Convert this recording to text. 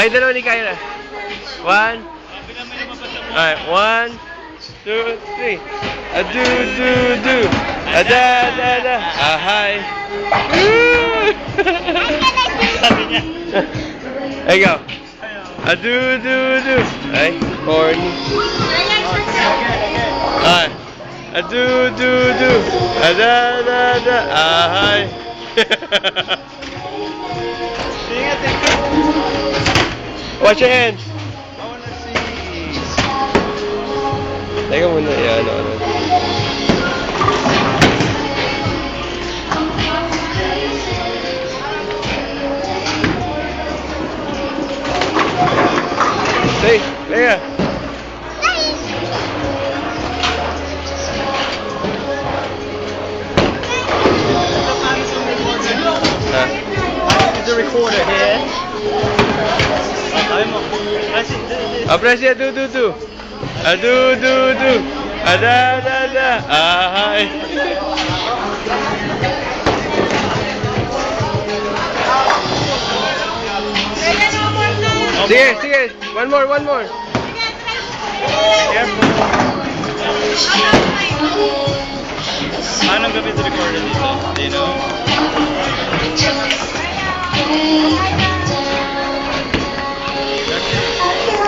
Okay, dalawa ni Kyra. 1. Alright, 1, 2, 3. A do do do. A da da da. A hi. Sabi niya. There you go. A do do do. Ay, corny. Alright. A do do do. A da da da. A hi. Watch your hands. I wanna see. Teka muna, ano. Hey, Leia. Is the recorder here? Press it, do. A do do. A da da da. A hi. Sige. One more. Anong gawin sa recorder dito? Do you know?